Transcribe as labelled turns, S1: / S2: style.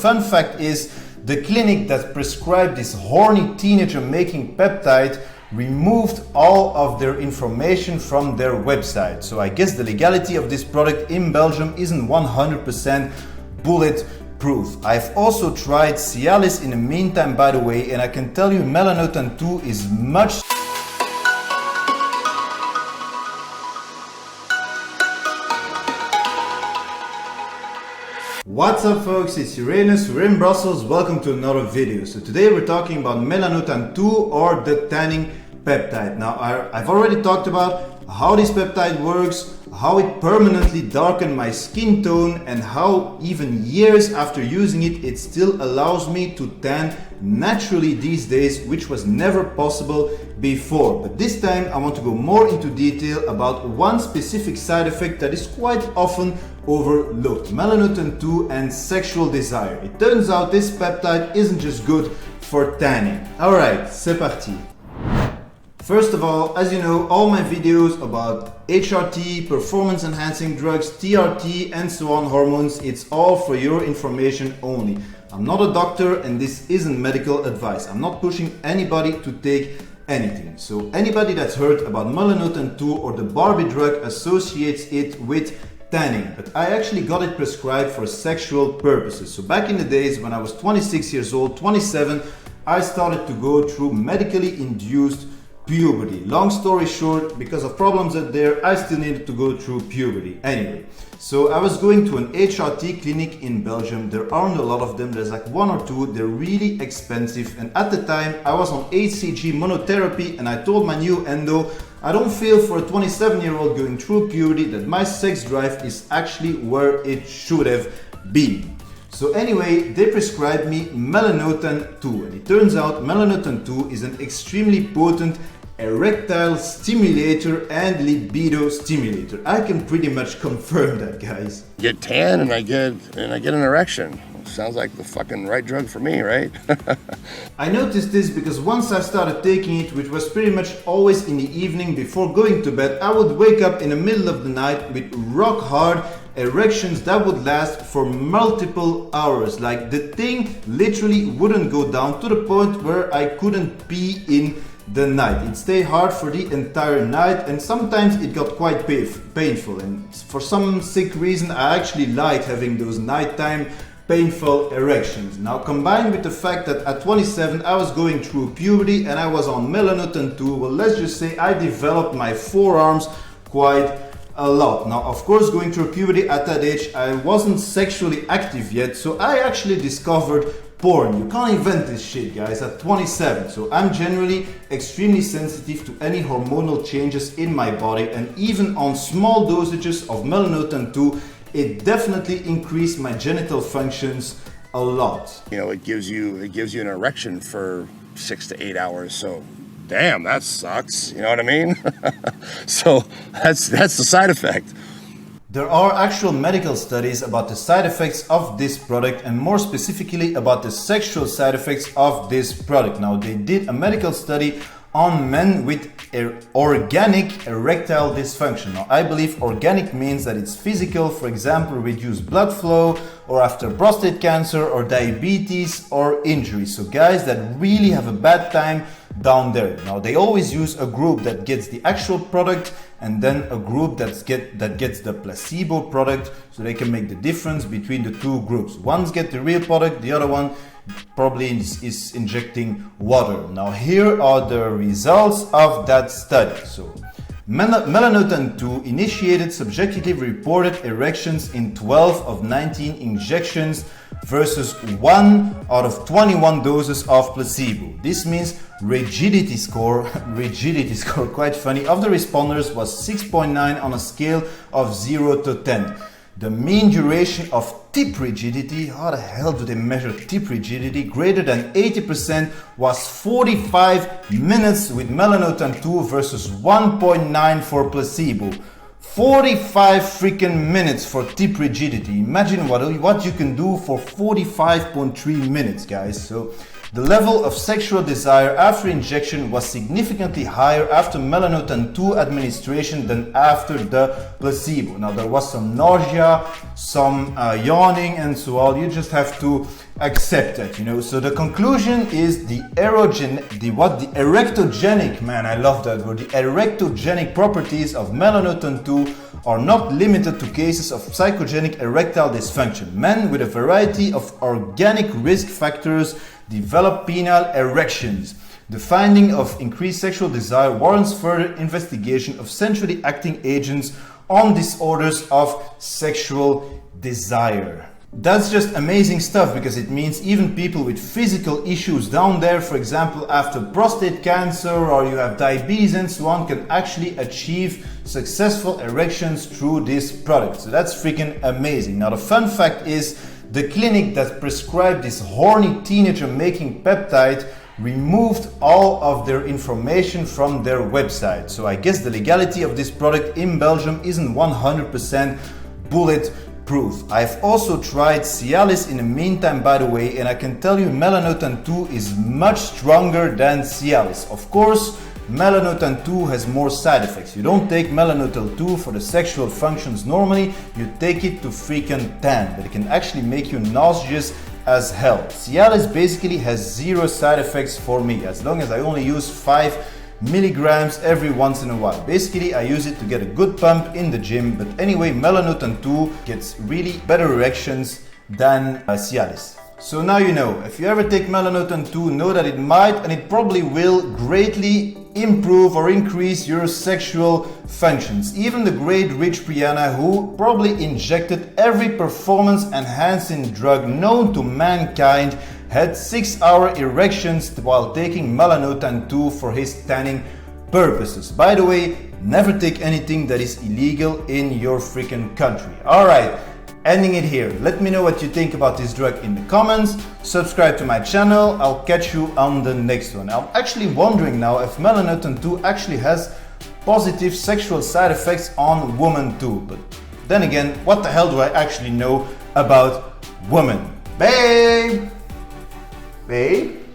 S1: fun fact is, the clinic that prescribed this horny teenager making peptide removed all of their information from their website. So I guess the legality of this product in Belgium isn't 100% bulletproof. I've also tried Cialis in the meantime, by the way, and I can tell you Melanotan II is much. What's up folks, it's Uranus, we're in Brussels, welcome to another video. So today we're talking about Melanotan II, or the tanning peptide. Now I've already talked about how this peptide works, how it permanently darkened my skin tone, and how even years after using it, it still allows me to tan naturally these days, which was never possible before. But this time I want to go more into detail about one specific side effect that is quite often overlooked: Melanotan II and sexual desire. It turns out this peptide isn't just good for tanning. Alright, c'est parti. First of all, as you know, all my videos about HRT, performance enhancing drugs, TRT and so on, hormones, it's all for your information only. I'm not a doctor and this isn't medical advice. I'm not pushing anybody to take anything. So anybody that's heard about Melanotan II or the Barbie drug associates it with tanning, but I actually got it prescribed for sexual purposes. So back in the days when I was 26 years old, 27, I started to go through medically induced puberty. Long story short, because of problems out there, I still needed to go through puberty. Anyway, so I was going to an HRT clinic in Belgium. There aren't a lot of them, there's like one or two, they're really expensive. And at the time I was on HCG monotherapy and I told my new endo, I don't feel for a 27-year-old going through puberty that my sex drive is actually where it should have been. So anyway, they prescribed me Melanotan II, and it turns out Melanotan II is an extremely potent erectile stimulator and libido stimulator. I can pretty much confirm that, guys.
S2: Get tan and I get an erection. Sounds like the fucking right drug for me, right?
S1: I noticed this because once I started taking it, which was pretty much always in the evening before going to bed, I would wake up in the middle of the night with rock hard erections that would last for multiple hours. Like the thing literally wouldn't go down to the point where I couldn't pee in the night. It stayed hard for the entire night and sometimes it got quite painful, and for some sick reason I actually liked having those nighttime painful erections. Now combined with the fact that at 27 I was going through puberty and I was on Melanotan II, well, let's just say I developed my forearms quite a lot. Now of course, going through puberty at that age I wasn't sexually active yet, so I actually discovered porn. You can't invent this shit, guys, at 27. So I'm generally extremely sensitive to any hormonal changes in my body, and even on small dosages of Melanotan II, it definitely increased my genital functions a lot.
S2: You know, it gives you an erection for 6 to 8 hours. So damn, that sucks. You know what I mean? So that's the side effect.
S1: There are actual medical studies about the side effects of this product, and more specifically about the sexual side effects of this product. Now they did a medical study on men with organic erectile dysfunction. Now I believe organic means that it's physical, for example reduced blood flow, or after prostate cancer or diabetes or injury. So guys that really have a bad time down there. Now they always use a group that gets the actual product and then a group that gets the placebo product, so they can make the difference between the two groups. One's get the real product, the other one probably is injecting water. Now here are the results of that study. So Melanotan II initiated subjectively reported erections in 12 of 19 injections versus 1 out of 21 doses of placebo. This means rigidity score, quite funny, of the responders was 6.9 on a scale of 0 to 10. The mean duration of tip rigidity, how the hell do they measure tip rigidity, greater than 80% was 45 minutes with Melanotan II versus 1.9 for placebo. 45 freaking minutes for tip rigidity. Imagine what you can do for 45.3 minutes, guys. So the level of sexual desire after injection was significantly higher after Melanotan II administration than after the placebo. Now there was some nausea, some yawning and so on. You just have to accept that, you know. So the conclusion is the erectogenic, man, I love that word, the erectogenic properties of Melanotan II are not limited to cases of psychogenic erectile dysfunction. Men with a variety of organic risk factors develop penile erections. The finding of increased sexual desire warrants further investigation of centrally acting agents on disorders of sexual desire. That's just amazing stuff, because it means even people with physical issues down there, for example after prostate cancer or you have diabetes and so on, can actually achieve successful erections through this product. So that's freaking amazing. Now the fun fact is, the clinic that prescribed this horny teenager making peptide removed all of their information from their website. So I guess the legality of this product in Belgium isn't 100% bulletproof. I've also tried Cialis in the meantime, by the way, and I can tell you Melanotan II is much stronger than Cialis. Of course, Melanotan II has more side effects. You don't take Melanotan II for the sexual functions normally, you take it to freaking tan, but it can actually make you nauseous as hell. Cialis basically has zero side effects for me, as long as I only use 5 milligrams every once in a while. Basically, I use it to get a good pump in the gym, but anyway, Melanotan II gets really better erections than Cialis. So now you know, if you ever take Melanotan II, know that it might and it probably will greatly improve or increase your sexual functions. Even the great Rich Brianna, who probably injected every performance enhancing drug known to mankind, had 6-hour erections while taking Melanotan II for his tanning purposes. By the way, never take anything that is illegal in your freaking country. Alright, ending it here. Let me know what you think about this drug in the comments. Subscribe to my channel. I'll catch you on the next one. I'm actually wondering now if Melanotan II actually has positive sexual side effects on women too. But then again, what the hell do I actually know about women? Babe! Babe?